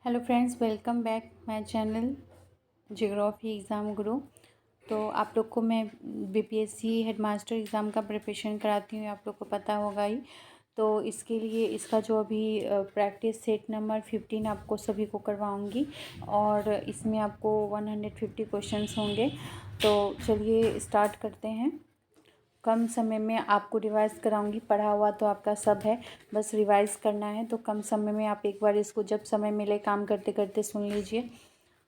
Hello friends, welcome back my channel geography exam गुरु। तो आप लोग को मैं बीपीएससी हेडमास्टर एग्ज़ाम का प्रिपरेशन कराती हूँ, आप लोग को पता होगा ही। तो इसके लिए इसका जो अभी प्रैक्टिस सेट नंबर 15 आपको सभी को करवाऊँगी और इसमें आपको 150 क्वेश्चंस होंगे। तो चलिए स्टार्ट करते हैं। कम समय में आपको रिवाइज़ कराऊंगी, पढ़ा हुआ तो आपका सब है, बस रिवाइज़ करना है। तो कम समय में आप एक बार इसको जब समय मिले काम करते करते सुन लीजिए।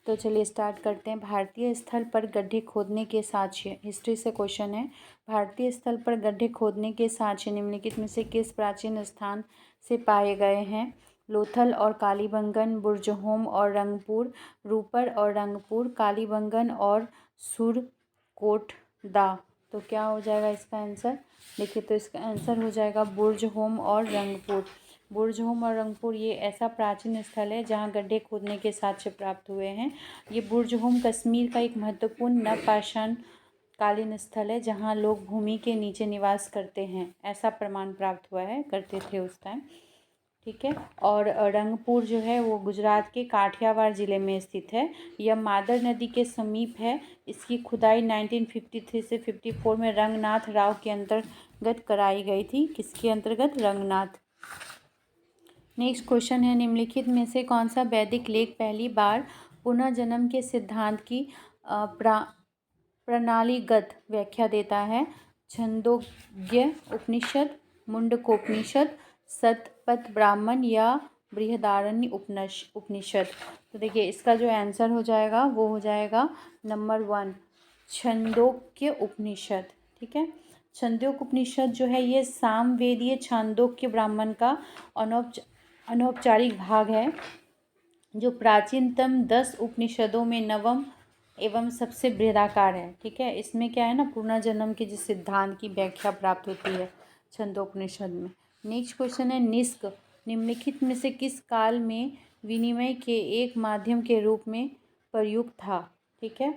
तो चलिए स्टार्ट करते हैं। भारतीय स्थल पर गड्ढे खोदने के साक्ष्य, हिस्ट्री से क्वेश्चन है। भारतीय स्थल पर गड्ढे खोदने के साक्ष्य निम्नलिखित में से किस प्राचीन स्थान से पाए गए हैं? लोथल और कालीबंगन, बुर्जहोम और रंगपुर, रूपर और रंगपुर, कालीबंगन और सुरकोटदा। तो क्या हो जाएगा इसका आंसर? देखिए, तो इसका आंसर हो जाएगा बुर्जहोम और रंगपुर। बुर्जहोम और रंगपुर ये ऐसा प्राचीन स्थल है जहाँ गड्ढे खोदने के साक्ष्य प्राप्त हुए हैं। ये बुर्जहोम कश्मीर का एक महत्वपूर्ण नवपाषाण कालीन स्थल है जहाँ लोग भूमि के नीचे निवास करते हैं, ऐसा प्रमाण प्राप्त हुआ है, करते थे उस टाइम। ठीक है। और रंगपुर जो है वो गुजरात के काठियावाड़ ज़िले में स्थित है। यह मादर नदी के समीप है। इसकी खुदाई 1953 से 54 में रंगनाथ राव के अंतर्गत कराई गई थी। किसके अंतर्गत? रंगनाथ। नेक्स्ट क्वेश्चन है, निम्नलिखित में से कौन सा वैदिक लेख पहली बार पुनर्जन्म के सिद्धांत की प्रणालीगत व्याख्या देता है? छंदोग्य उपनिषद, मुंडकोपनिषद, शतपथ ब्राह्मण या बृहदारण्य उपनिषद। तो देखिए, इसका जो आंसर हो जाएगा वो हो जाएगा नंबर 1, छंदोग्य उपनिषद। ठीक है। छंदोग्य उपनिषद जो है ये सामवेदीय छांदोग्य ब्राह्मण का अनौपचारिक भाग है, जो प्राचीनतम 10 उपनिषदों में नवम एवं सबसे बृहदाकार है। ठीक है। इसमें क्या है ना, पुनर्जन्म के जिस सिद्धांत की व्याख्या प्राप्त होती है छंदोपनिषद में। नेक्स्ट क्वेश्चन है, निष्क निम्नलिखित में से किस काल में विनिमय के एक माध्यम के रूप में प्रयुक्त था? ठीक है।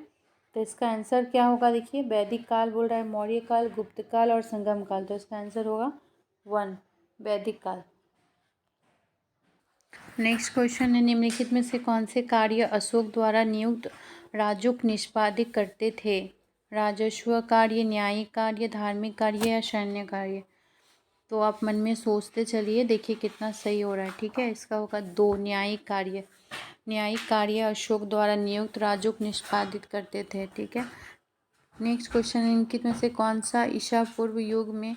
तो इसका आंसर क्या होगा? देखिए, वैदिक काल बोल रहा है, मौर्य काल, गुप्त काल और संगम काल। तो इसका आंसर होगा 1, वैदिक काल। नेक्स्ट क्वेश्चन है, निम्नलिखित में से कौन से कार्य अशोक द्वारा नियुक्त राजुक निष्पादित करते थे? राजस्व कार्य, न्यायिक कार्य, धार्मिक कार्य या सैन्य कार्य? तो आप मन में सोचते चलिए, देखिए कितना सही हो रहा है। ठीक है। इसका होगा 2, न्यायिक कार्य। न्यायिक कार्य अशोक द्वारा नियुक्त राजुक निष्पादित करते थे। ठीक है। नेक्स्ट क्वेश्चन, निम्नलिखित में से कौन सा ईसा पूर्व युग में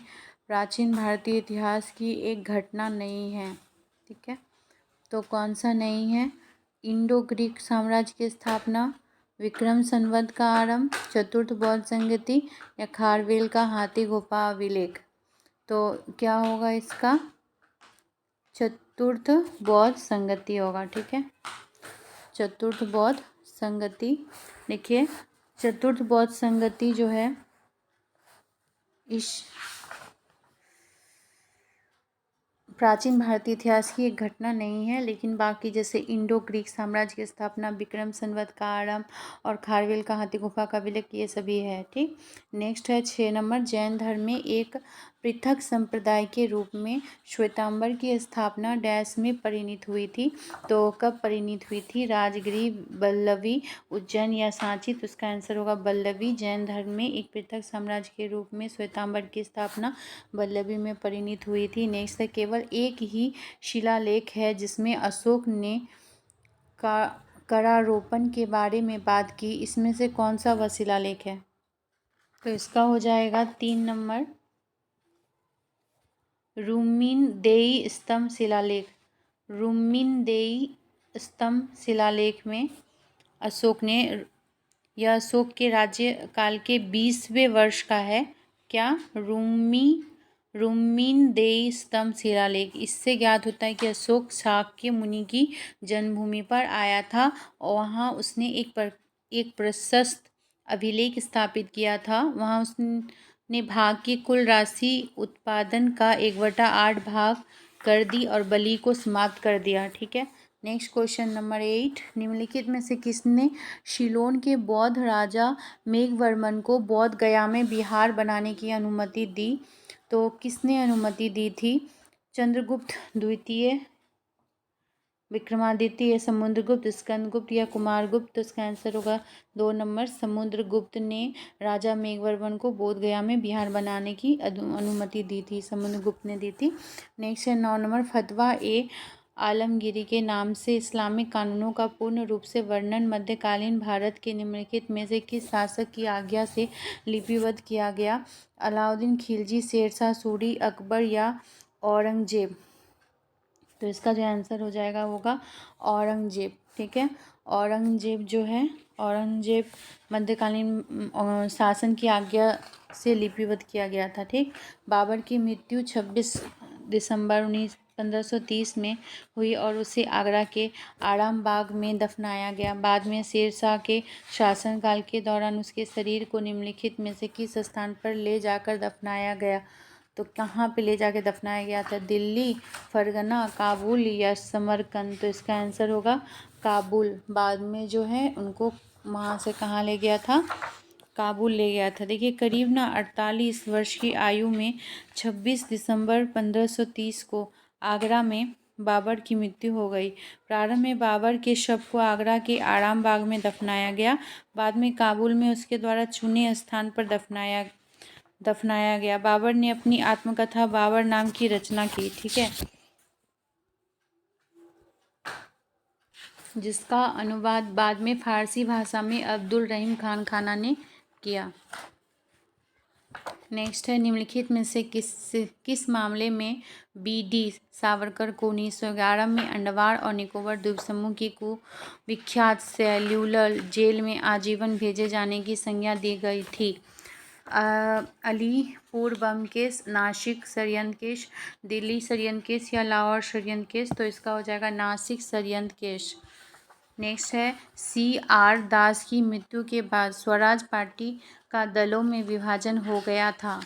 प्राचीन भारतीय इतिहास की एक घटना नहीं है? ठीक है। तो कौन सा नहीं है? इंडो ग्रीक साम्राज्य की स्थापना, विक्रम संवत का आरंभ, चतुर्थ बौद्ध संगति या खारवेल का हाथी गुफा अभिलेख? तो क्या होगा इसका? चतुर्थ बौद्ध संगति होगा। ठीक है। चतुर्थ बौद्ध संगति। देखिए, चतुर्थ बौद्ध संगति जो है इस प्राचीन भारतीय इतिहास की एक घटना नहीं है, लेकिन बाकी जैसे इंडो ग्रीक साम्राज्य की स्थापना, विक्रम संवत का आरंभ और खारवेल का हाथी गुफा का अभिलेख, ये सभी है। ठीक। नेक्स्ट है 6 नंबर, जैन धर्म में एक पृथक संप्रदाय के रूप में श्वेतांबर की स्थापना डैश में परिणित हुई थी? तो कब परिणित हुई थी? राजगिरी, बल्लवी, उज्जैन या सांची? तो इसका आंसर होगा बल्लवी। जैन धर्म में एक पृथक साम्राज्य के रूप में श्वेतांबर की स्थापना बल्लवी में परिणित हुई थी। नेक्स्ट है, केवल एक ही शिलालेख है जिसमें अशोक ने करारोपण के बारे में बात की, इसमें से कौन सा वह शिलालेख है? तो इसका हो जाएगा 3 नंबर, रुम्मीनदेई स्तंभ शिलालेख। रुम्मीनदेई स्तंभ शिलालेख में अशोक ने, यह अशोक के राज्य काल के 20वें वर्ष का है। क्या? रुम्मीनदेई स्तंभ शिलालेख। इससे ज्ञात होता है कि अशोक शाक्य मुनि की जन्मभूमि पर आया था और वहाँ उसने एक प्रशस्त अभिलेख स्थापित किया था। वहाँ उसने भाग की कुल राशि उत्पादन का 1/8 भाग कर दी और बलि को समाप्त कर दिया। ठीक है। नेक्स्ट क्वेश्चन नंबर 8, निम्नलिखित में से किसने शिलोन के बौद्ध राजा मेघवर्मन को बौद्ध गया में विहार बनाने की अनुमति दी? तो किसने अनुमति दी थी? चंद्रगुप्त द्वितीय, विक्रमादित्य या समुद्रगुप्त, स्कंदगुप्त या कुमारगुप्त। तो इसका आंसर होगा 2 नंबर समुद्रगुप्त ने राजा मेघवर्मन को बोध गया में बिहार बनाने की अनुमति दी थी, समुद्रगुप्त ने दी थी। नेक्स्ट है 9 नंबर फतवा ए आलमगीरी के नाम से इस्लामिक कानूनों का पूर्ण रूप से वर्णन मध्यकालीन भारत के निम्नलिखित में से किस शासक की आज्ञा से लिपिबद्ध किया गया? अलाउद्दीन खिलजी, शेरशाह सूरी, अकबर या औरंगजेब। तो इसका जो आंसर हो जाएगा होगा औरंगजेब। ठीक है, औरंगजेब जो है, औरंगजेब मध्यकालीन शासन की आज्ञा से लिपिबद्ध किया गया था। ठीक, बाबर की मृत्यु 26 दिसंबर 1530 में हुई और उसे आगरा के आराम बाग में दफनाया गया। बाद में शेरशाह के शासनकाल के दौरान उसके शरीर को निम्नलिखित में से किस स्थान पर ले जाकर दफनाया गया? तो कहाँ पे ले जाके दफनाया गया था? दिल्ली, फरगना, काबुल या समरकंद। तो इसका आंसर होगा काबुल। बाद में जो है उनको वहाँ से कहाँ ले गया था? काबुल ले गया था। देखिए करीब 48 वर्ष की आयु में 26 दिसंबर 1530 को आगरा में बाबर की मृत्यु हो गई। प्रारंभ में बाबर के शव को आगरा के आराम बाग में दफनाया गया। बाद में काबुल में उसके द्वारा चुने स्थान पर दफनाया गया। बाबर ने अपनी आत्मकथा बाबर नाम की रचना की। ठीक है, जिसका अनुवाद बाद में फारसी भाषा में अब्दुल रहीम खान खाना ने किया। नेक्स्ट है निम्नलिखित में से किस मामले में बी.डी. सावरकर को 1911 में अंडमान और निकोबार द्वीप समूह की कुविख्यात सेल्युलर जेल में आजीवन भेजे जाने की संज्ञा दी गई थी? अलीपुर बम केस, नासिक षड्यंत्र केस, दिल्ली षड्यंत्र केस या लाहौर षड्यंत्र केस। तो इसका हो जाएगा नासिक षड्यंत्र केस। नेक्स्ट है C.R. दास की मृत्यु के बाद स्वराज पार्टी का दलों में विभाजन हो गया था।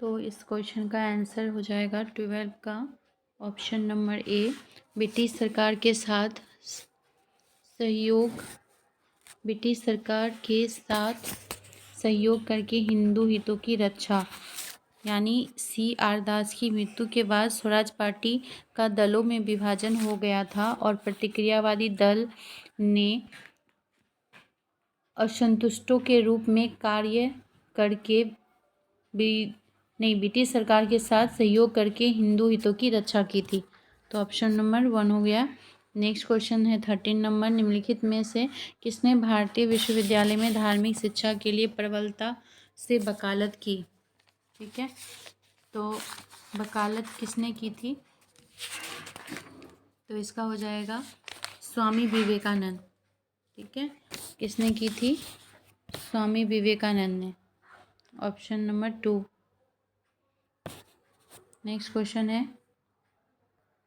तो इस क्वेश्चन का आंसर हो जाएगा 12 का ऑप्शन नंबर ए, ब्रिटिश सरकार के साथ सहयोग करके हिंदू हितों की रक्षा। यानी C.R. दास की मृत्यु के बाद स्वराज पार्टी का दलों में विभाजन हो गया था और प्रतिक्रियावादी दल ने असंतुष्टों के रूप में कार्य करके ब्रिटिश सरकार के साथ सहयोग करके हिंदू हितों की रक्षा की थी। तो ऑप्शन नंबर 1 हो गया। नेक्स्ट क्वेश्चन है 13 नंबर, निम्नलिखित में से किसने भारतीय विश्वविद्यालय में धार्मिक शिक्षा के लिए प्रबलता से वकालत की? ठीक है, तो वकालत किसने की थी? तो इसका हो जाएगा स्वामी विवेकानंद। ठीक है, किसने की थी? स्वामी विवेकानंद ने। Option number 2। नेक्स्ट क्वेश्चन है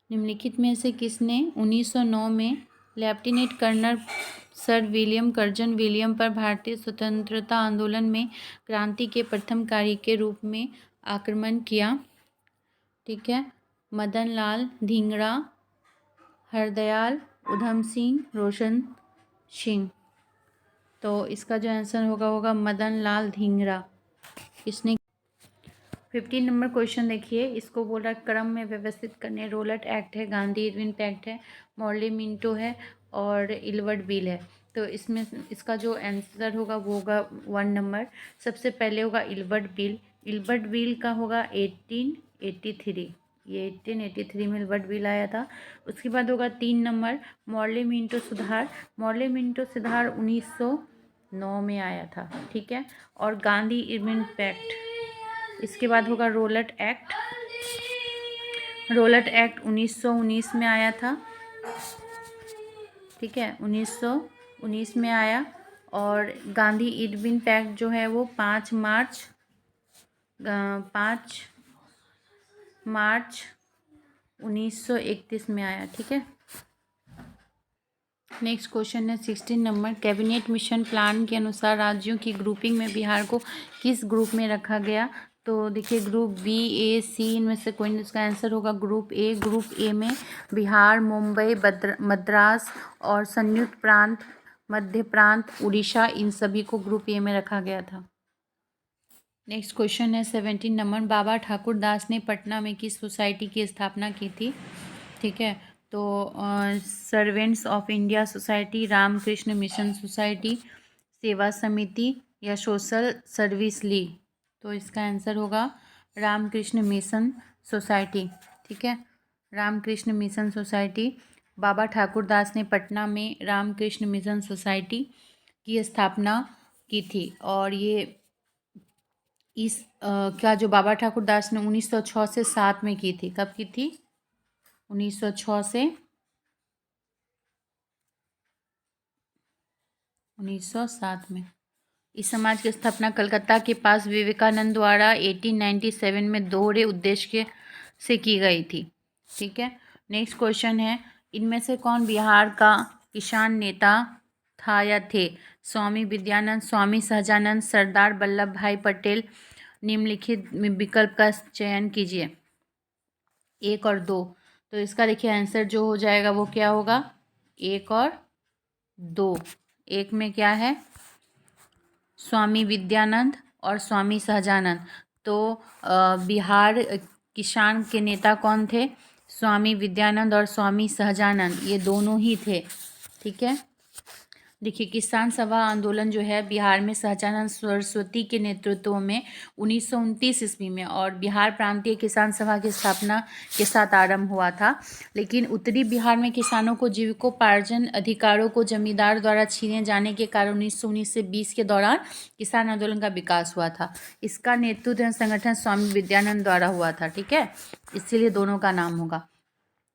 निम्नलिखित में से किसने 1909 में lieutenant colonel sir William Curzon William पर भारतीय स्वतंत्रता आंदोलन में क्रांति के प्रथमकारी के रूप में आक्रमण किया? ठीक है, मदन लाल धिंगरा, हरदयाल, उधम सिंह, रोशन सिंह। तो इसका जो आंसर होगा मदन लाल धिंगरा। इसने 15 नंबर क्वेश्चन देखिए, इसको बोल रहा है क्रम में व्यवस्थित करने। रोलट एक्ट है, गांधी इरविन पैक्ट है, मॉर्ले मिंटो है और इल्बर्ट बिल है। तो इसमें इसका जो आंसर होगा वो होगा 1 नंबर। सबसे पहले होगा इल्बर्ट बिल। इल्बर्ट बिल का होगा 1883। ये 1883 में इल्बर्ट बिल आया था। उसके बाद होगा 3 नंबर मॉर्ले मिंटो सुधार। मॉर्ले मिंटो सुधार 1909 में आया था। ठीक है, और गांधी इरविन पैक्ट। इसके बाद होगा रोलट एक्ट। रोलट एक्ट 1919 में आया था। ठीक है, 1919 में आया। और गांधी इरविन पैक्ट जो है वो 5 मार्च 1931 में आया। ठीक है, नेक्स्ट क्वेश्चन है 16 नंबर, कैबिनेट मिशन प्लान के अनुसार राज्यों की ग्रुपिंग में बिहार को किस ग्रुप में रखा गया? तो देखिए ग्रुप बी, ए, सी, इनमें से कोई नहीं। इसका आंसर होगा ग्रुप ए। ग्रुप ए में बिहार, मुंबई, मद्रास और संयुक्त प्रांत, मध्य प्रांत, उड़ीसा, इन सभी को ग्रुप ए में रखा गया था। नेक्स्ट क्वेश्चन है 17 नंबर, बाबा ठाकुर दास ने पटना में किस सोसाइटी की स्थापना की थी? ठीक है, तो servants of India society, Ramakrishna mission society, Seva Samiti या सोशल सर्विस लीग। तो इसका आंसर होगा रामकृष्ण मिशन सोसाइटी। ठीक है, रामकृष्ण मिशन सोसाइटी। बाबा ठाकुर दास ने पटना में रामकृष्ण मिशन सोसाइटी की स्थापना की थी। और ये क्या जो बाबा ठाकुर दास ने 1906 से 7 में की थी। कब की थी? 1906 से 1907 में। इस समाज की स्थापना कलकत्ता के पास विवेकानंद द्वारा 1897 में दोहरे उद्देश्य से की गई थी। ठीक है, नेक्स्ट क्वेश्चन है, इनमें से कौन बिहार का किसान नेता था या थे? स्वामी विद्यानंद, स्वामी सहजानंद, सरदार वल्लभ भाई पटेल। निम्नलिखित विकल्प का चयन कीजिए, 1 और 2। तो इसका देखिए आंसर जो हो जाएगा वो क्या होगा? 1 और 2। 1 में क्या है? स्वामी विद्यानंद और स्वामी सहजानंद। तो बिहार किसान के नेता कौन थे? स्वामी विद्यानंद और स्वामी सहजानंद, ये दोनों ही थे। ठीक है, देखिए किसान सभा आंदोलन जो है बिहार में सहजानंद सरस्वती के नेतृत्व में 1929 ईस्वी में और बिहार प्रांतीय किसान सभा की स्थापना के साथ आरंभ हुआ था। लेकिन उत्तरी बिहार में किसानों को जीविकोपार्जन अधिकारों को जमींदार द्वारा छीने जाने के कारण 1919 से 20 के दौरान किसान आंदोलन का विकास हुआ था। इसका नेतृत्व संगठन स्वामी विद्यानंद द्वारा हुआ था। ठीक है, इसीलिए दोनों का नाम होगा।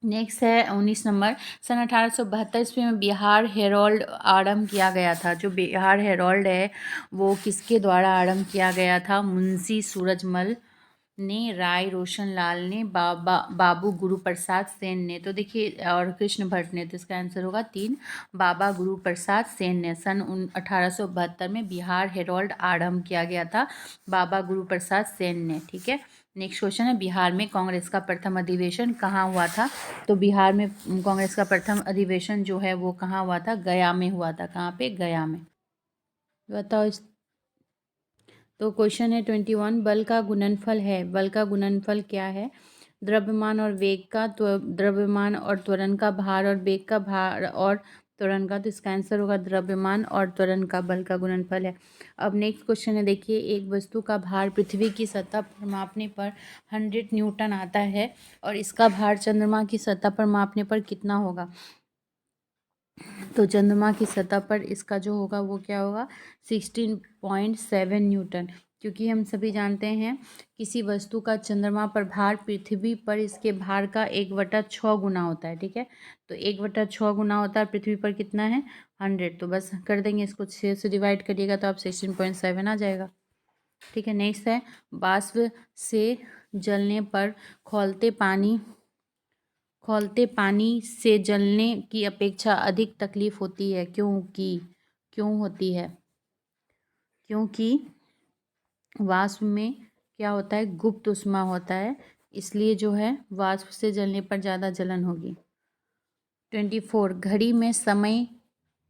नेक्स्ट है 19 नंबर, सन 1872 ईस्वी में बिहार हेरोल्ड आरंभ किया गया था। जो बिहार हेरोल्ड है वो किसके द्वारा आरंभ किया गया था? मुंशी सूरजमल ने, राय रोशन लाल ने, बाबू गुरु प्रसाद सेन ने। तो देखिए और कृष्ण भट्ट ने। तो इसका आंसर होगा 3, बाबा गुरु प्रसाद सेन ने। सन 1872 में बिहार हेरोल्ड आरंभ किया गया था बाबा गुरु प्रसाद सेन ने। ठीक है, नेक्स्ट क्वेश्चन है, बिहार में कांग्रेस का प्रथम अधिवेशन कहाँ हुआ था? तो बिहार में कांग्रेस का प्रथम अधिवेशन जो है वो कहाँ हुआ था? गया में हुआ था। कहाँ पे? गया में। बताओ इस। तो क्वेश्चन है 21, बल का गुणनफल है। बल का गुणनफल क्या है? द्रव्यमान और वेग का, द्रव्यमान और त्वरण का, भार और वेग का, भार और त्वरण का। तो इसका आंसर होगा द्रव्यमान और त्वरण का बल का गुणनफल है। अब नेक्स्ट क्वेश्चन है, देखिए एक वस्तु का भार पृथ्वी की सतह पर मापने पर 100 न्यूटन आता है और इसका भार चंद्रमा की सतह पर मापने पर कितना होगा? तो चंद्रमा की सतह पर इसका जो होगा वो क्या होगा? 16.7 न्यूटन। क्योंकि हम सभी जानते हैं किसी वस्तु का चंद्रमा पर भार पृथ्वी पर इसके भार का 1/6 गुना होता है। ठीक है, तो 1/6 गुना होता है, पृथ्वी पर कितना है? 100। तो बस कर देंगे इसको, 6 से डिवाइड करिएगा तो आप 16.7 आ जाएगा। ठीक है, नेक्स्ट है, वाष्प से जलने पर खौलते पानी से जलने की अपेक्षा अधिक तकलीफ होती है। क्यों होती है? क्योंकि वाष्प में क्या होता है? गुप्त ऊष्मा होता है, इसलिए जो है वाष्प से जलने पर ज़्यादा जलन होगी। 24, घड़ी में समय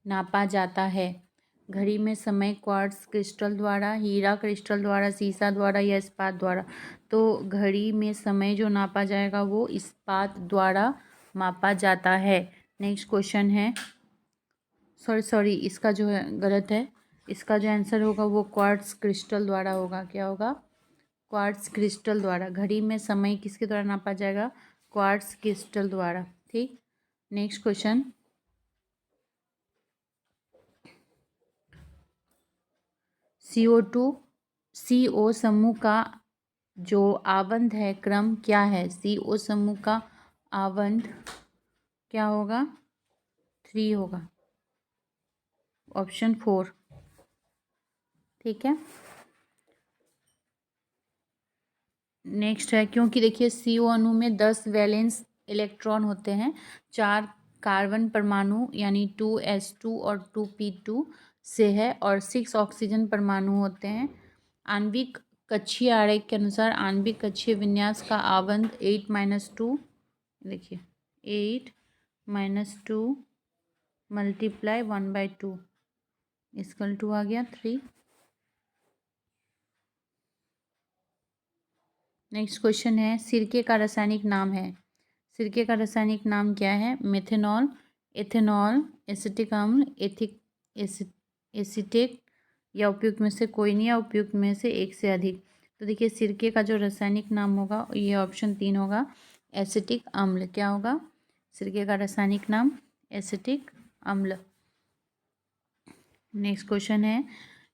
नापा जाता है। घड़ी में समय क्वार्ट्ज क्रिस्टल द्वारा, हीरा क्रिस्टल द्वारा, सीसा द्वारा या इस्पात द्वारा। तो घड़ी में समय जो नापा जाएगा वो इस्पात द्वारा मापा जाता है। नेक्स्ट क्वेश्चन है, सॉरी इसका जो है गलत है। इसका जो आंसर होगा वो क्वार्ट्ज क्रिस्टल द्वारा होगा। क्या होगा? क्वार्ट्ज क्रिस्टल द्वारा। घड़ी में समय किसके द्वारा नापा जाएगा? क्वार्ट्ज क्रिस्टल द्वारा। ठीक, नेक्स्ट क्वेश्चन, CO समूह का जो आवंत है क्रम क्या है? CO समूह का आवंत क्या होगा? 3 होगा, ऑप्शन 4। ठीक है, नेक्स्ट है, क्योंकि देखिए CO अणु में 10 वैलेंस इलेक्ट्रॉन होते हैं, 4 कार्बन परमाणु यानी 2s2 और 2p2 से है और 6 ऑक्सीजन परमाणु होते हैं। आणविक कक्षीय आरेख के अनुसार आणविक कक्षीय विन्यास का आवंत 8-2, देखिए 8-2 मल्टीप्लाई 1/2 इक्वल टू आ गया 3। नेक्स्ट क्वेश्चन है, सिरके का रासायनिक नाम है। सिरके का रासायनिक नाम क्या है? मेथेनॉल, एथेनॉल, एसिटिक अम्ल, एसिटेट, या उपयुक्त में से कोई नहीं, या उपयुक्त में से एक से अधिक। तो देखिए सिरके का जो रासायनिक नाम होगा ये ऑप्शन 3 होगा, एसिटिक अम्ल। क्या होगा सिरके का रासायनिक नाम? एसिटिक अम्ल। नेक्स्ट क्वेश्चन है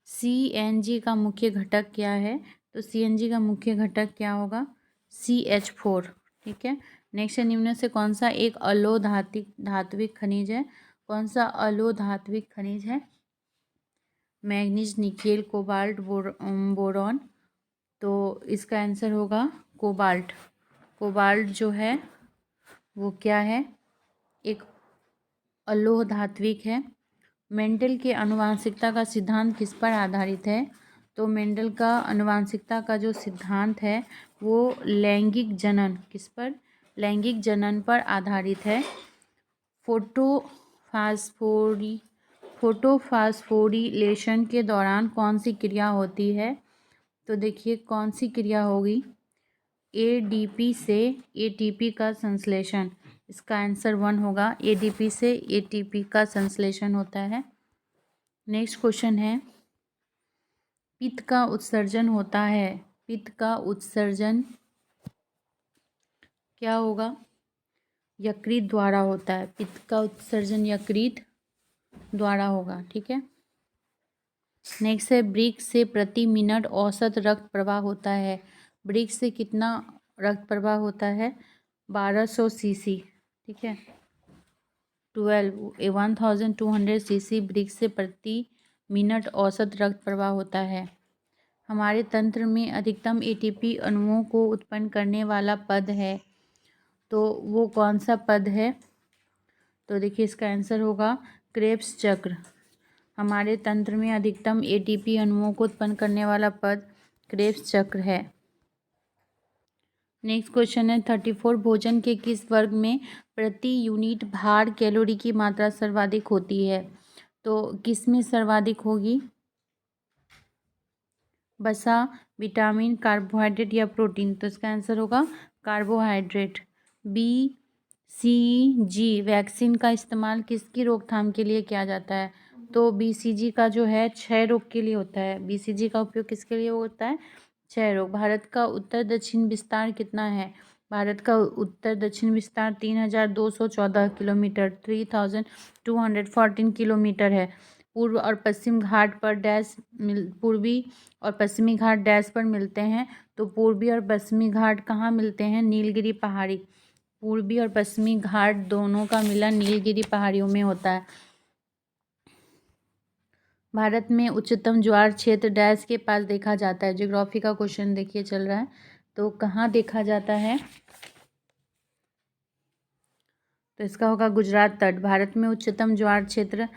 CNG का मुख्य घटक क्या है? तो CNG का मुख्य घटक क्या होगा? CH4। ठीक है। नेक्स्ट है निम्न से कौन सा एक धात्विक खनिज है? कौन सा धात्विक खनिज है? Manganese, nickel, cobalt, boron. तो इसका आंसर होगा कोबाल्ट। कोबाल्ट जो है वो क्या है? एक अलोह धात्विक है। मेंडल के आनुवंशिकता का सिद्धांत किस पर आधारित है? तो मेंडल का आनुवंशिकता का जो सिद्धांत है वो लैंगिक जनन, किस पर? लैंगिक जनन पर आधारित है। फोटोफास्फोरिलेशन के दौरान कौन सी क्रिया होती है? तो देखिए कौन सी क्रिया होगी? ADP से ATP का संश्लेषण। इसका आंसर 1 होगा। ADP से ATP का संश्लेषण होता है। नेक्स्ट क्वेश्चन है पित्त का उत्सर्जन होता है। पित्त का उत्सर्जन क्या होगा? यकृत द्वारा होता है। पित्त का उत्सर्जन यकृत द्वारा होगा। ठीक है। नेक्स्ट है ब्रिक से प्रति मिनट औसत रक्त प्रवाह होता है। ब्रिक से कितना रक्त प्रवाह होता है? 1200 सीसी। ठीक है। 1200 सीसी ब्रिक से प्रति मिनट औसत रक्त प्रवाह होता है। हमारे तंत्र में अधिकतम ATP अणुओं को उत्पन्न करने वाला पद है, तो वो कौन सा पद है? तो देखिए इसका आंसर होगा क्रेब्स चक्र। हमारे तंत्र में अधिकतम ATP अणुओं को उत्पन्न करने वाला पद क्रेब्स चक्र है। नेक्स्ट क्वेश्चन है 34 भोजन के किस वर्ग में प्रति यूनिट भार कैलोरी की मात्रा सर्वाधिक होती है? तो किस में सर्वाधिक होगी? वसा, विटामिन, कार्बोहाइड्रेट या प्रोटीन। तो इसका आंसर होगा कार्बोहाइड्रेट। BCG वैक्सीन का इस्तेमाल किसकी रोकथाम के लिए किया जाता है? तो BCG का जो है क्षय रोग के लिए होता है। BCG का उपयोग किसके लिए होता है? क्षय रोग। भारत का उत्तर दक्षिण विस्तार कितना है? भारत का उत्तर दक्षिण विस्तार 3214 किलोमीटर 3214 किलोमीटर है। पूर्व और पश्चिम घाट पर पूर्वी और पश्चिमी घाट डैश पर मिलते हैं। तो पूर्वी और पश्चिमी घाट कहाँ मिलते हैं? नीलगिरी पहाड़ी। पूर्वी और पश्चिमी घाट दोनों का मिलन नीलगिरी पहाड़ियों में होता है। भारत में उच्चतम ज्वार क्षेत्र डैश के पास देखा जाता है। ज्योग्राफी का क्वेश्चन देखिए चल रहा है, तो कहाँ देखा जाता है? तो इसका होगा गुजरात तट। भारत में उच्चतम ज्वार क्षेत्र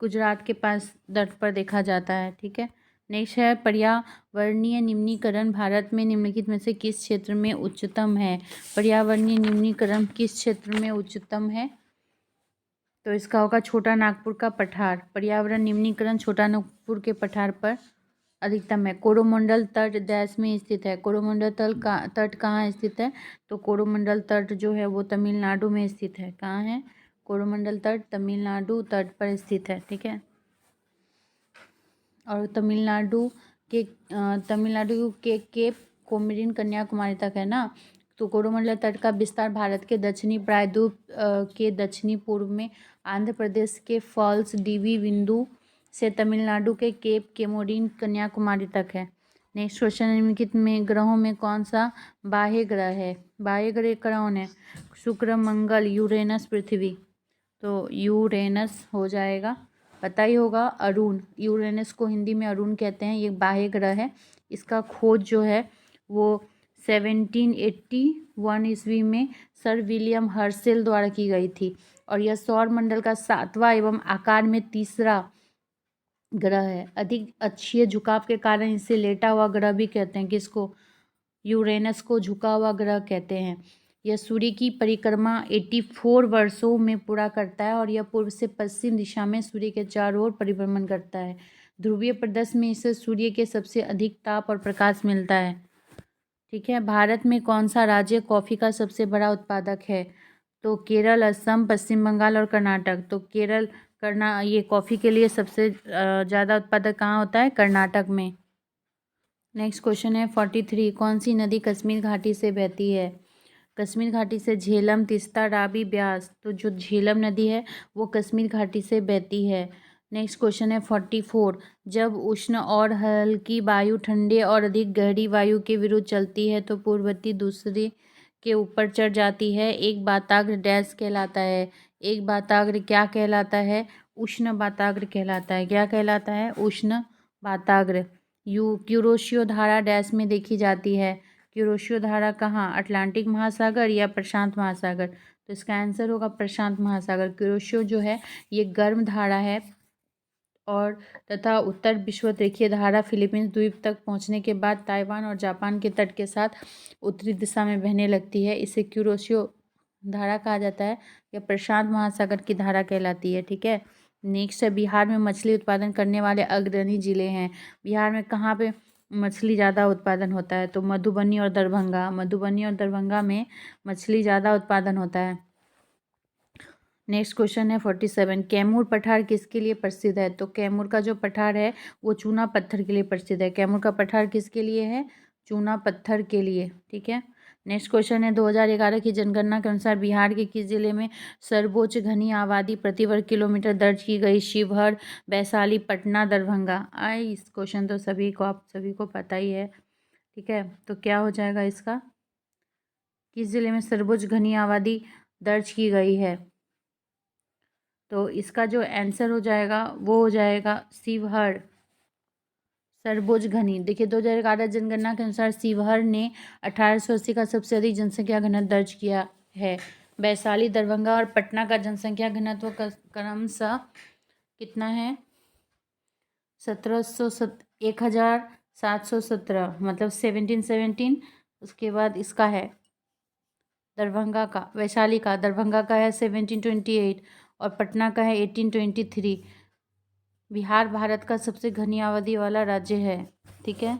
गुजरात के पास तट पर देखा जाता है। ठीक है। नेक्स्ट है पर्यावरणीय निम्नीकरण भारत में निम्नलिखित में से किस क्षेत्र में उच्चतम है? पर्यावरणीय निम्नीकरण किस क्षेत्र में उच्चतम है? तो इसका होगा छोटा नागपुर का पठार। पर्यावरण निम्नीकरण छोटा नागपुर के पठार पर अधिकतम है। कोरोमंडल तट देश में स्थित है। कोरोमंडल तट कहाँ स्थित है? तो कोरोमंडल तट जो है वो तमिलनाडु में स्थित है। कहाँ है? कोरोमंडल तट तमिलनाडु तट पर स्थित है। ठीक है। और तमिलनाडु के केप कोमरिन कन्याकुमारी तक है ना। तो कोरोमंडल तट का विस्तार भारत के दक्षिणी प्रायद्वीप के दक्षिणी पूर्व में आंध्र प्रदेश के फॉल्स डीवी बिंदु से तमिलनाडु के केप कोमोरिन कन्याकुमारी तक है। नेक्स्ट क्वेश्चन निम्नलिखित में ग्रहों में कौन सा बाह्य ग्रह है? बाह्य ग्रह कौन है? शुक्र, मंगल, यूरेनस, पृथ्वी। तो यूरेनस हो जाएगा। पता ही होगा अरुण, यूरेनस को हिंदी में अरुण कहते हैं। ये बाह्य ग्रह है। इसका खोज जो है वो 1781 ईस्वी में सर विलियम हर्शेल द्वारा की गई थी। और यह सौर मंडल का 7वां एवं आकार में तीसरा ग्रह है। अधिक अक्षीय झुकाव के कारण इसे लेटा हुआ ग्रह भी कहते हैं। किसको? यूरेनस को झुका हुआ ग्रह कहते हैं। यह सूर्य की परिक्रमा 84 वर्षों में पूरा करता है और यह पूर्व से पश्चिम दिशा में सूर्य के चारों ओर परिभ्रमण करता है। ध्रुवीय प्रदेश में इसे सूर्य के सबसे अधिक ताप और प्रकाश मिलता है। ठीक है। भारत में कौन सा राज्य कॉफ़ी का सबसे बड़ा उत्पादक है? तो केरल, असम, पश्चिम बंगाल और कर्नाटक। तो केरल ये कॉफ़ी के लिए सबसे ज़्यादा उत्पादक कहाँ होता है? कर्नाटक में। नेक्स्ट क्वेश्चन है 43, कौन सी नदी कश्मीर घाटी से बहती है? कश्मीर घाटी से झेलम, तीस्ता, रावी, ब्यास। तो जो झेलम नदी है वो कश्मीर घाटी से बहती है। नेक्स्ट क्वेश्चन है 44, जब उष्ण और हल्की वायु ठंडे और अधिक गहरी वायु के विरुद्ध चलती है तो पूर्ववर्ती दूसरे के ऊपर चढ़ जाती है। एक बाताग्र डैश कहलाता है। एक बाताग्र क्या कहलाता है? उष्ण बाताग्र कहलाता है। क्या कहलाता है? उष्ण बाताग्र। क्यूरोशियो धारा डैश में देखी जाती है। क्यूरोशियो धारा कहाँ? अटलांटिक महासागर या प्रशांत महासागर? तो इसका आंसर होगा प्रशांत महासागर। क्यूरोशियो जो है ये गर्म धारा है और तथा उत्तर विषुवत-रेखीय धारा फिलीपींस द्वीप तक पहुंचने के बाद ताइवान और जापान के तट के साथ उत्तरी दिशा में बहने लगती है। इसे क्यूरोशियो धारा कहा जाता है या प्रशांत महासागर की धारा कहलाती है। ठीक है। नेक्स्ट है बिहार में मछली उत्पादन करने वाले अग्रणी जिले हैं। बिहार में कहाँ पे मछली ज़्यादा उत्पादन होता है? तो मधुबनी और दरभंगा। मधुबनी और दरभंगा में मछली ज़्यादा उत्पादन होता है। नेक्स्ट क्वेश्चन है 47, कैमूर पठार किसके लिए प्रसिद्ध है? तो कैमूर का जो पठार है वो चूना पत्थर के लिए प्रसिद्ध है। कैमूर का पठार किसके लिए है? चूना पत्थर के लिए। ठीक है। नेक्स्ट क्वेश्चन है 2011 की जनगणना के अनुसार बिहार के किस जिले में सर्वोच्च घनी आबादी प्रति वर्ग किलोमीटर दर्ज की गई? शिवहर, वैशाली, पटना, दरभंगा। इस क्वेश्चन तो आप सभी को पता ही है। ठीक है। तो क्या हो जाएगा इसका? किस जिले में सर्वोच्च घनी आबादी दर्ज की गई है? तो इसका जो आंसर हो जाएगा वो हो जाएगा शिवहर। सर्वोच्च घनी। देखिए 2011 जनगणना के अनुसार शिवहर ने 1880 का सबसे अधिक जनसंख्या घनत्व दर्ज किया है। वैशाली, दरभंगा और पटना का जनसंख्या घनत्व क्रमशः कितना है? 1717 मतलब 1717। उसके बाद इसका है दरभंगा का, वैशाली का, दरभंगा का है 1728 और पटना का है 1823। बिहार भारत का सबसे घनी आबादी वाला राज्य है। ठीक है।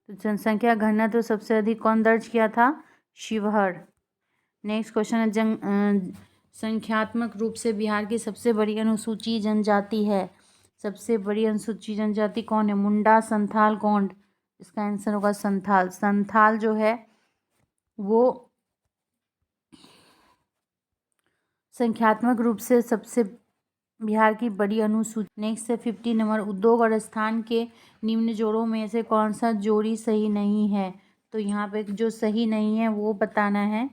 तो जनसंख्या घनत्व तो सबसे अधिक कौन दर्ज किया था? शिवहर। नेक्स्ट क्वेश्चन है संख्यात्मक रूप से बिहार की सबसे बड़ी अनुसूची जनजाति है। सबसे बड़ी अनुसूची जनजाति कौन है? मुंडा, संथाल, गोंड। इसका आंसर होगा संथाल। संथाल जो है वो संख्यात्मक रूप से सबसे बिहार की बड़ी अनुसूची। नेक्स्ट है 50 नंबर, उद्योग और स्थान के निम्न जोड़ों में से कौन सा जोड़ी सही नहीं है? तो यहाँ पे जो सही नहीं है वो बताना है।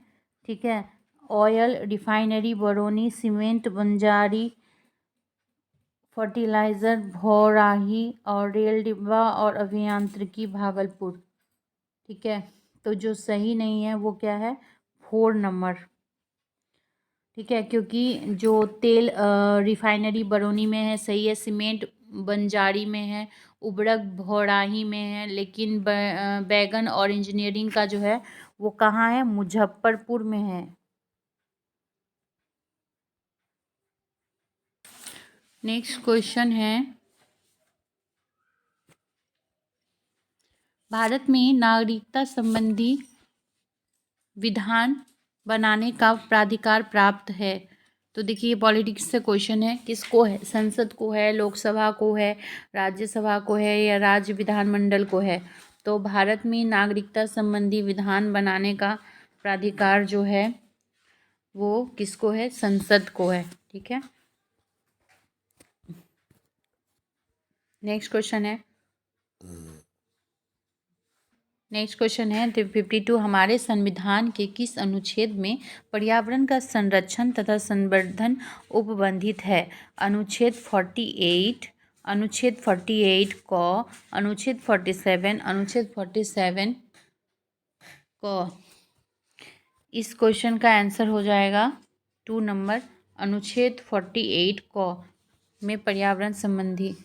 ठीक है। Oil refinery Barauni, cement Banjari, fertiliser Bhaurahi और रेल डिब्बा और अभियांत्रिकी भागलपुर। ठीक है। तो जो सही नहीं है वो क्या है? 4 नंबर। ठीक है। क्योंकि जो तेल रिफाइनरी बरौनी में है सही है, सीमेंट बंजारी में है, उर्वरक भौराही में है, लेकिन बैगन और इंजीनियरिंग का जो है वो कहाँ है? मुजफ्फरपुर में है। नेक्स्ट क्वेश्चन है भारत में नागरिकता संबंधी विधान बनाने का प्राधिकार प्राप्त है। तो देखिए पॉलिटिक्स से क्वेश्चन है, किसको है? संसद को है, लोकसभा को है, राज्यसभा को है या राज्य विधानमंडल को है? तो भारत में नागरिकता संबंधी विधान बनाने का प्राधिकार जो है वो किसको है? संसद को है। ठीक है। नेक्स्ट क्वेश्चन है 52, हमारे संविधान के किस अनुच्छेद में पर्यावरण का संरक्षण तथा संवर्धन उपबंधित है? अनुच्छेद 48, अनुच्छेद 48 क, अनुच्छेद 47, अनुच्छेद 47 क। इस क्वेश्चन का आंसर हो जाएगा 2 नंबर, अनुच्छेद 48 क में पर्यावरण संबंधी।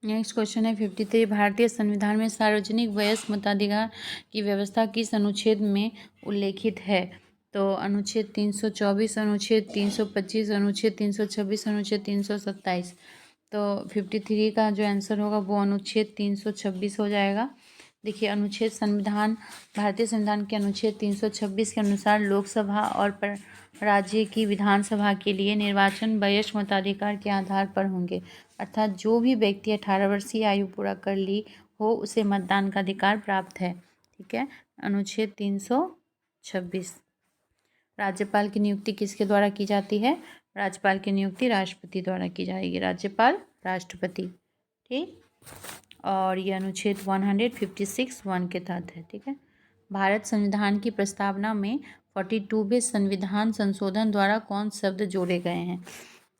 नेक्स्ट क्वेश्चन है 53, भारतीय संविधान में सार्वजनिक वयस्क मताधिकार की व्यवस्था किस अनुच्छेद में उल्लेखित है? तो अनुच्छेद 324, अनुच्छेद 325, अनुच्छेद 326, अनुच्छेद 327। तो 53 का जो आंसर होगा वो अनुच्छेद 326 हो जाएगा। देखिए अनुच्छेद संविधान, भारतीय संविधान के अनुच्छेद 326 के अनुसार लोकसभा और राज्य की विधानसभा के लिए निर्वाचन वयस्क मताधिकार के आधार पर होंगे। अर्थात जो भी व्यक्ति 18 वर्षीय आयु पूरा कर ली हो उसे मतदान का अधिकार प्राप्त है। ठीक है, अनुच्छेद 326। राज्यपाल की नियुक्ति किसके द्वारा की जाती है? राज्यपाल की नियुक्ति राष्ट्रपति द्वारा की जाएगी। राज्यपाल राष्ट्रपति। ठीक, और ये अनुच्छेद 156(1) के तहत है। ठीक है, भारत संविधान की प्रस्तावना में 42वें संविधान संशोधन द्वारा कौन शब्द जोड़े गए हैं?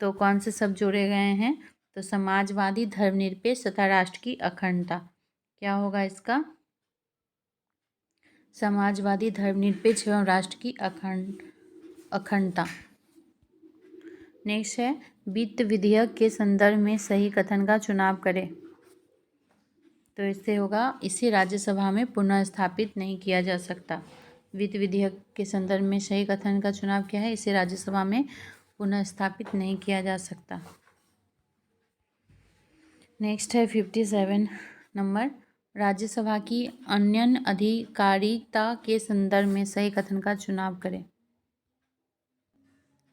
तो कौन से शब्द जोड़े गए हैं? तो समाजवादी, धर्मनिरपेक्ष तथा राष्ट्र की अखंडता। क्या होगा इसका? समाजवादी, धर्मनिरपेक्ष एवं राष्ट्र की अखंडता। नेक्स्ट है वित्त विधेयक के संदर्भ में सही कथन का चुनाव करें। तो इससे होगा इसे राज्यसभा में पुनर्स्थापित नहीं किया जा सकता। वित्त विधेयक के संदर्भ में सही कथन का चुनाव क्या है? इसे राज्यसभा में पुनर्स्थापित नहीं किया जा सकता। नेक्स्ट है 57 नंबर, राज्यसभा की अन्य अधिकारिता के संदर्भ में सही कथन का चुनाव करें।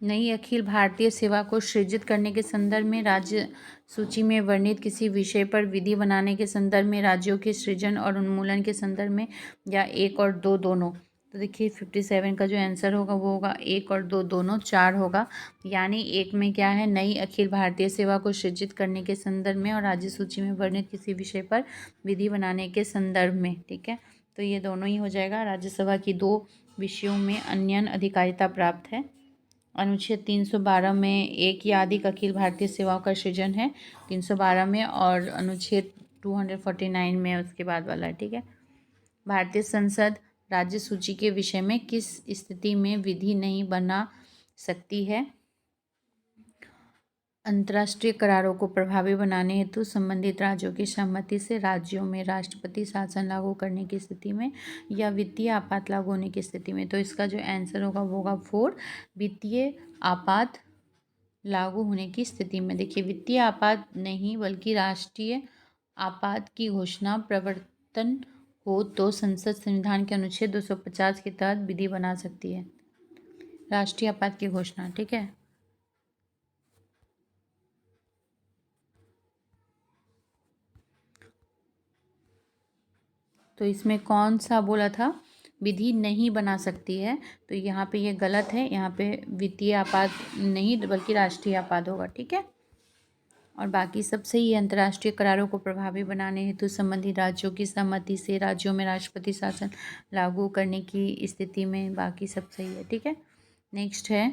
नई अखिल भारतीय सेवा को सृजित करने के संदर्भ में, राज्य सूची में वर्णित किसी विषय पर विधि बनाने के संदर्भ में, राज्यों के सृजन और उन्मूलन के संदर्भ में, या एक और दो दोनों। तो देखिए 57 का जो आंसर होगा वो होगा एक और दो दोनों, 4 होगा। यानी एक में क्या है? नई अखिल भारतीय सेवा को सृजित करने के संदर्भ में और राज्य सूची में वर्णित किसी विषय पर विधि बनाने के संदर्भ में। ठीक है, तो ये दोनों ही हो जाएगा। राज्यसभा की 2 विषयों में अन्य अधिकारिता प्राप्त है। अनुच्छेद 312 में एक या अधिक अखिल भारतीय सेवाओं का सृजन है 312 में, और अनुच्छेद 249 में उसके बाद वाला है। ठीक है, भारतीय संसद राज्य सूची के विषय में किस स्थिति में विधि नहीं बना सकती है? अंतर्राष्ट्रीय करारों को प्रभावी बनाने हेतु संबंधित राज्यों की सहमति से राज्यों में राष्ट्रपति शासन लागू करने की स्थिति में, या वित्तीय आपात लागू होने की स्थिति में। तो इसका जो आंसर होगा वो होगा 4, वित्तीय आपात लागू होने की स्थिति में। देखिए वित्तीय आपात नहीं बल्कि राष्ट्रीय आपात की घोषणा प्रवर्तन हो तो संसद संविधान के अनुच्छेद 250 के तहत विधि बना सकती है। राष्ट्रीय आपात की घोषणा। ठीक है, तो इसमें कौन सा बोला था? विधि नहीं बना सकती है, तो यहाँ पे ये गलत है। यहाँ पे वित्तीय आपात नहीं बल्कि राष्ट्रीय आपात होगा। ठीक है, और बाकी सब सही है। अंतर्राष्ट्रीय करारों को प्रभावी बनाने हेतु संबंधित राज्यों की सहमति से राज्यों में राष्ट्रपति शासन लागू करने की स्थिति में, बाकी सब सही है। ठीक है, नेक्स्ट है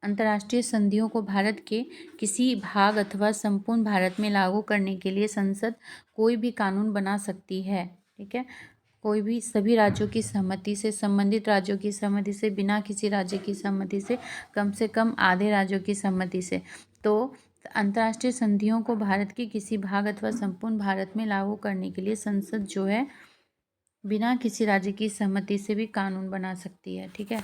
अंतर्राष्ट्रीय संधियों को भारत के किसी भाग अथवा संपूर्ण भारत में लागू करने के लिए संसद कोई भी कानून बना सकती है। ठीक है, कोई भी, सभी राज्यों की सहमति से, संबंधित राज्यों की सहमति से, बिना किसी राज्य की सहमति से कम आधे राज्यों की सहमति से। तो अंतर्राष्ट्रीय संधियों को भारत के किसी भाग अथवा संपूर्ण भारत में लागू करने के लिए संसद जो है बिना किसी राज्य की सहमति से भी कानून बना सकती है। ठीक है,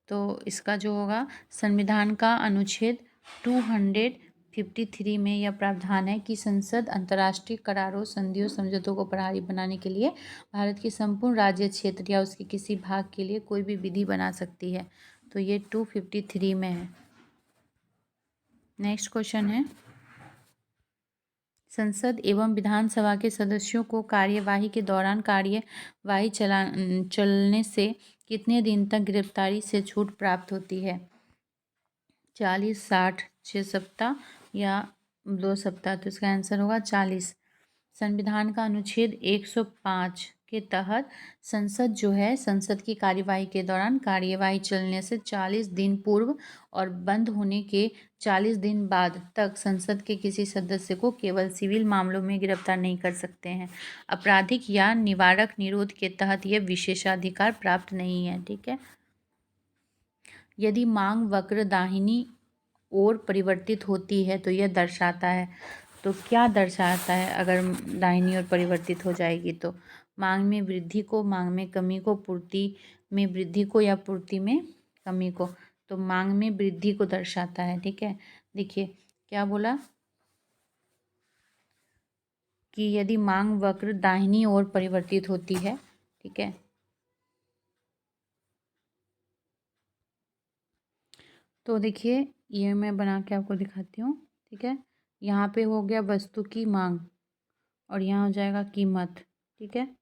तो इसका जो होगा संविधान का अनुच्छेद 253 में यह प्रावधान है कि संसद अंतर्राष्ट्रीय करारों, संधियों, समझौतों को प्रभावी बनाने के लिए भारत के संपूर्ण राज्य क्षेत्र या उसके किसी भाग के लिए कोई भी विधि बना सकती है। तो ये 253 में है। नेक्स्ट क्वेश्चन है संसद एवं विधानसभा के सदस्यों को कार्यवाही के दौरान कार्यवाही चलने से कितने दिन तक गिरफ्तारी से छूट प्राप्त होती है? 40, 60, 6 सप्ताह या 2 सप्ताह। तो इसका आंसर होगा 40। संविधान का अनुच्छेद 105 के तहत संसद जो है, संसद की कार्यवाही के दौरान कार्यवाही चलने से 40 दिन पूर्व और बंद होने के 40 दिन बाद तक संसद के किसी सदस्य को केवल सिविल मामलों में गिरफ्तार नहीं कर सकते हैं। आपराधिक या निवारक निरोध के तहत यह विशेषाधिकार प्राप्त नहीं है। ठीक है, यदि मांग वक्र दाहिनी ओर परिवर्तित होती है तो यह दर्शाता है, तो क्या दर्शाता है अगर दाहिनी ओर परिवर्तित हो जाएगी? तो मांग में वृद्धि को, मांग में कमी को, पूर्ति में वृद्धि को या पूर्ति में कमी को। तो मांग में वृद्धि को दर्शाता है। ठीक है, देखिए क्या बोला, कि यदि मांग वक्र दाहिनी ओर परिवर्तित होती है, ठीक है, तो देखिए ये मैं बना के आपको दिखाती हूँ, ठीक है। यहाँ पे हो गया वस्तु की मांग और यहाँ हो जाएगा कीमत, ठीक है।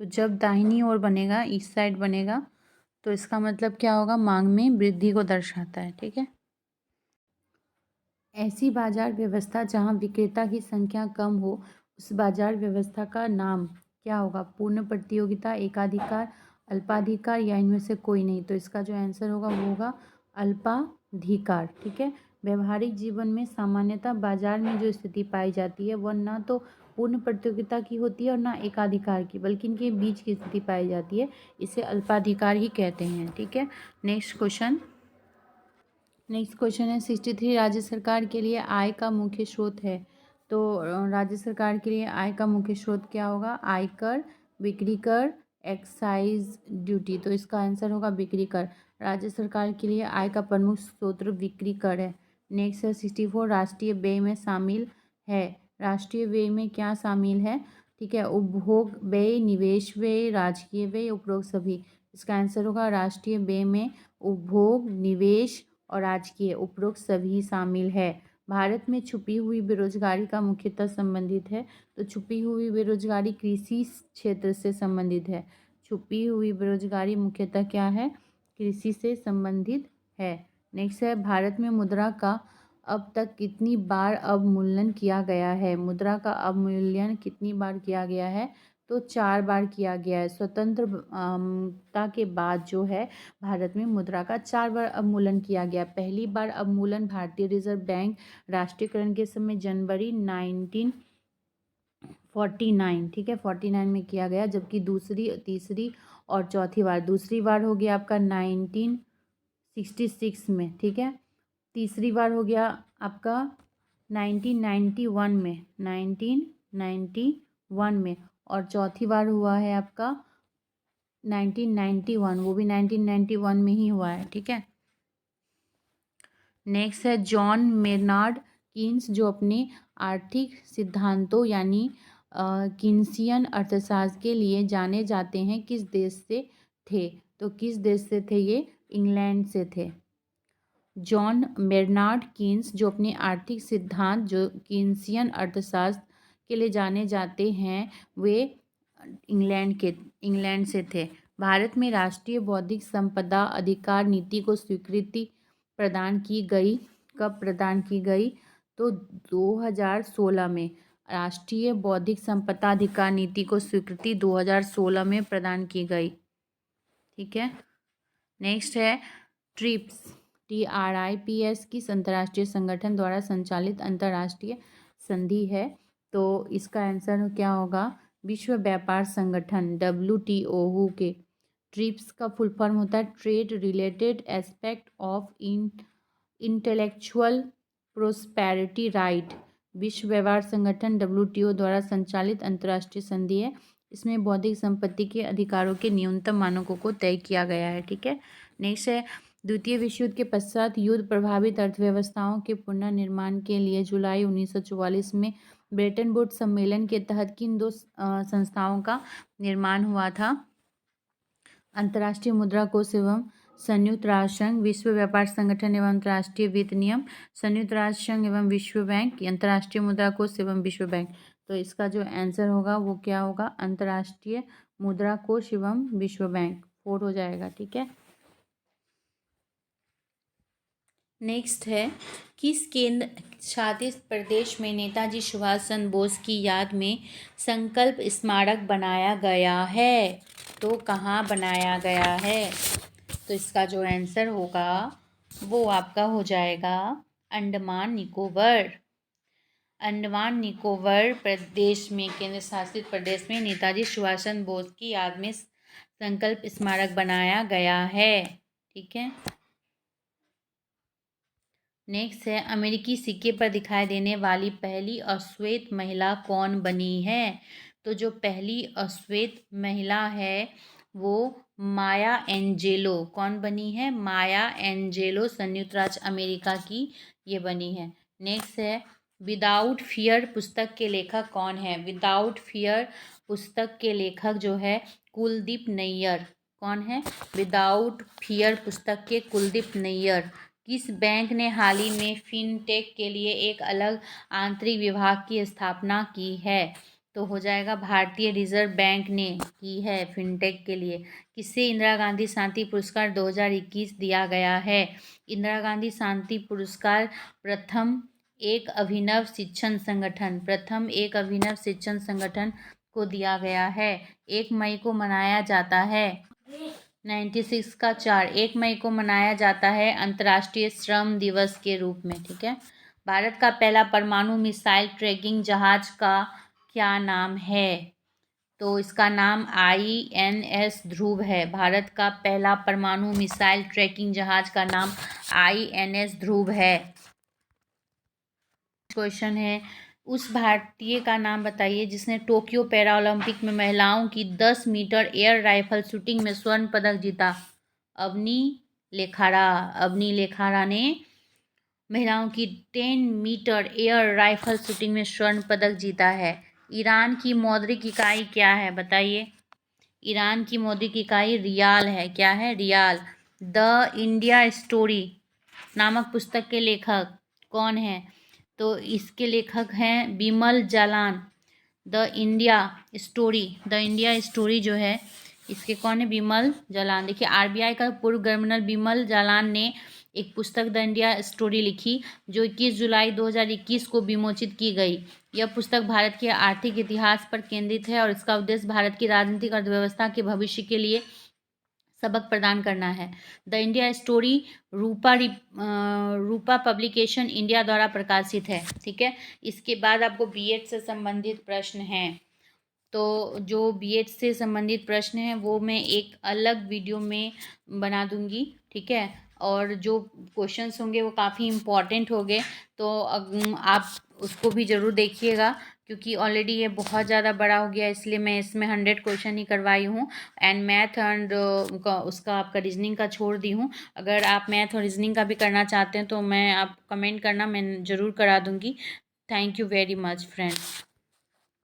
तो जब दाहिनी ओर बनेगा, इस साइड बनेगा, तो इसका मतलब क्या होगा, मांग में वृद्धि को दर्शाता है, ठीक है। ऐसी बाजार व्यवस्था जहाँ विक्रेता की संख्या कम हो, उस बाजार व्यवस्था का नाम क्या होगा, पूर्ण प्रतियोगिता, एकाधिकार, अल्पाधिकार या इनमें से कोई नहीं। तो इसका जो आंसर होगा वो होगा अल्पाधिकार, ठीक है। व्यवहारिक जीवन में सामान्यतः बाजार में जो स्थिति पाई जाती है वह ना तो पूर्ण प्रतियोगिता की होती है और ना एकाधिकार की, बल्कि इनके बीच की स्थिति पाई जाती है। इसे अल्पाधिकार ही कहते हैं, ठीक है। नेक्स्ट क्वेश्चन है 63 राज्य सरकार के लिए आय का मुख्य स्रोत है। तो राज्य सरकार के लिए आय का मुख्य स्रोत क्या होगा, आयकर, बिक्री कर, एक्साइज ड्यूटी। तो इसका आंसर होगा बिक्री कर। राज्य सरकार के लिए आय का प्रमुख स्रोत बिक्री कर है। नेक्स्ट है 64 राष्ट्रीय व्यय में शामिल है। राष्ट्रीय व्यय में क्या शामिल है, ठीक है, उपभोग व्यय, निवेश व्यय, राजकीय व्यय, उपरोक्त सभी। इसका आंसर होगा राष्ट्रीय व्यय में उपभोग, निवेश और राजकीय उपरोक्त सभी शामिल है। भारत में छुपी हुई बेरोजगारी का मुख्यतः संबंधित है। तो छुपी हुई बेरोजगारी कृषि क्षेत्र से संबंधित है। छुपी हुई बेरोजगारी मुख्यतः क्या है, कृषि से संबंधित है। नेक्स्ट है भारत में मुद्रा का अब तक कितनी बार अवमूल्यन किया गया है। मुद्रा का अवमूल्यन कितनी बार किया गया है, तो 4 बार किया गया है। स्वतंत्रता के बाद जो है भारत में मुद्रा का 4 बार अवमूल्यन किया गया। पहली बार अवमूल्यन भारतीय रिजर्व बैंक राष्ट्रीयकरण के समय जनवरी 1949, ठीक है, 49 में किया गया। जबकि दूसरी, तीसरी और चौथी बार, दूसरी बार हो गया आपका 1966 में, ठीक है। तीसरी बार हो गया आपका 1991 में, 1991 में, और चौथी बार हुआ है आपका 1991, वो भी 1991 में ही हुआ है, ठीक है। नेक्स्ट है जॉन मेनार्ड कीन्स, जो अपने आर्थिक सिद्धांतों यानी कीन्सियन अर्थशास्त्र के लिए जाने जाते हैं, किस देश से थे। तो किस देश से थे ये, इंग्लैंड से थे। जॉन मेनार्ड कीन्स जो अपने आर्थिक सिद्धांत जो कीन्सियन अर्थशास्त्र के लिए जाने जाते हैं, वे इंग्लैंड से थे। भारत में राष्ट्रीय बौद्धिक संपदा अधिकार नीति को स्वीकृति प्रदान की गई, कब प्रदान की गई, तो 2016 में। राष्ट्रीय बौद्धिक संपदा अधिकार नीति को स्वीकृति 2016 में प्रदान की गई, ठीक है। नेक्स्ट है ट्रिप्स, TRIPS किस अंतर्राष्ट्रीय संगठन द्वारा संचालित अंतर्राष्ट्रीय संधि है। तो इसका आंसर क्या होगा, विश्व व्यापार संगठन, WTO के। ट्रिप्स का फुल फॉर्म होता है trade related aspect of intellectual prosperity right. विश्व व्यापार संगठन WTO द्वारा संचालित अंतर्राष्ट्रीय संधि है। इसमें बौद्धिक संपत्ति के अधिकारों के न्यूनतम मानकों को तय किया गया है, ठीक है। नेक्स्ट है द्वितीय विश्व युद्ध के पश्चात युद्ध प्रभावित अर्थव्यवस्थाओं के पुनर्निर्माण के लिए जुलाई 1944 में ब्रेटन वुड्स सम्मेलन के तहत किन दो संस्थाओं का निर्माण हुआ था। अंतर्राष्ट्रीय मुद्रा कोष एवं संयुक्त राष्ट्र संघ, विश्व व्यापार संगठन एवं अंतर्राष्ट्रीय वित्त नियम, संयुक्त राष्ट्र संघ एवं विश्व बैंक, अंतर्राष्ट्रीय मुद्रा कोष एवं विश्व बैंक। तो इसका जो आंसर होगा वो क्या होगा, अंतर्राष्ट्रीय मुद्रा कोष एवं विश्व बैंक, 4 हो जाएगा, ठीक है। नेक्स्ट है किस केंद्र शासित प्रदेश में नेताजी सुभाष चंद्र बोस की याद में संकल्प स्मारक बनाया गया है। तो कहाँ बनाया गया है, तो इसका जो आंसर होगा वो आपका हो जाएगा अंडमान निकोबार। अंडमान निकोबार प्रदेश में, केंद्र शासित प्रदेश में नेताजी सुभाष चंद्र बोस की याद में संकल्प स्मारक बनाया गया है, ठीक है। नेक्स्ट है अमेरिकी सिक्के पर दिखाई देने वाली पहली अश्वेत महिला कौन बनी है। तो जो पहली अश्वेत महिला है वो माया एंजेलो, कौन बनी है, माया एंजेलो, संयुक्त राज्य अमेरिका की ये बनी है। नेक्स्ट है विदाउट फियर पुस्तक के लेखक कौन है? विदाउट फियर पुस्तक के लेखक जो है कुलदीप नैयर। कौन है? विदाउट फियर पुस्तक के कुलदीप नैयर। किस बैंक ने हाल ही में फिनटेक के लिए एक अलग आंतरिक विभाग की स्थापना की है? तो हो जाएगा भारतीय रिजर्व बैंक ने की है फिनटेक के लिए। किसे इंदिरा गांधी शांति पुरस्कार 2021 दिया गया है? इंदिरा गांधी शांति पुरस्कार प्रथम एक अभिनव शिक्षण संगठन को दिया गया है। 1 मई को मनाया जाता है 96 का 4 1 मई को मनाया जाता है अंतर्राष्ट्रीय श्रम दिवस के रूप में। ठीक है। भारत का पहला परमाणु मिसाइल ट्रैकिंग जहाज का क्या नाम है? तो इसका नाम INS ध्रुव है। भारत का पहला परमाणु मिसाइल ट्रैकिंग जहाज का नाम INS ध्रुव है। क्वेश्चन है, उस भारतीय का नाम बताइए जिसने टोक्यो पैरा ओलंपिक में महिलाओं की 10 मीटर एयर राइफल शूटिंग में स्वर्ण पदक जीता। अवनी लेखारा ने महिलाओं की 10 मीटर एयर राइफल शूटिंग में स्वर्ण पदक जीता है। ईरान की मौद्रिक इकाई क्या है? बताइए। ईरान की मौद्रिक इकाई रियाल है। क्या है? रियाल। द इंडिया स्टोरी नामक पुस्तक के लेखक कौन है? तो इसके लेखक हैं Bimal Jalan. The India story जो है इसके कौन है? बिमल जालान। देखिए, RBI का पूर्व गवर्नर बिमल जालान ने एक पुस्तक द इंडिया स्टोरी लिखी जो 21 जुलाई 2021 को विमोचित की गई। यह पुस्तक भारत के आर्थिक इतिहास पर केंद्रित है और इसका उद्देश्य भारत की राजनीतिक अर्थव्यवस्था के भविष्य के लिए सबक प्रदान करना है। The India story Rupa publication India द्वारा प्रकाशित है। ठीक है। इसके बाद आपको बीएड से संबंधित प्रश्न हैं। तो जो बीएड से संबंधित प्रश्न हैं वो मैं एक अलग वीडियो में बना दूंगी। ठीक है। और जो क्वेश्चंस होंगे वो काफ़ी इम्पॉर्टेंट होंगे, तो आप उसको भी ज़रूर देखिएगा क्योंकि ऑलरेडी ये बहुत ज़्यादा बड़ा हो गया, इसलिए मैं इसमें 100 क्वेश्चन ही करवाई हूँ एंड मैथ एंड उसका आपका रीजनिंग का छोड़ दी हूँ। अगर आप मैथ और रीजनिंग का भी करना चाहते हैं तो मैं आप कमेंट करना, मैं ज़रूर करा दूँगी। Thank you very much friends.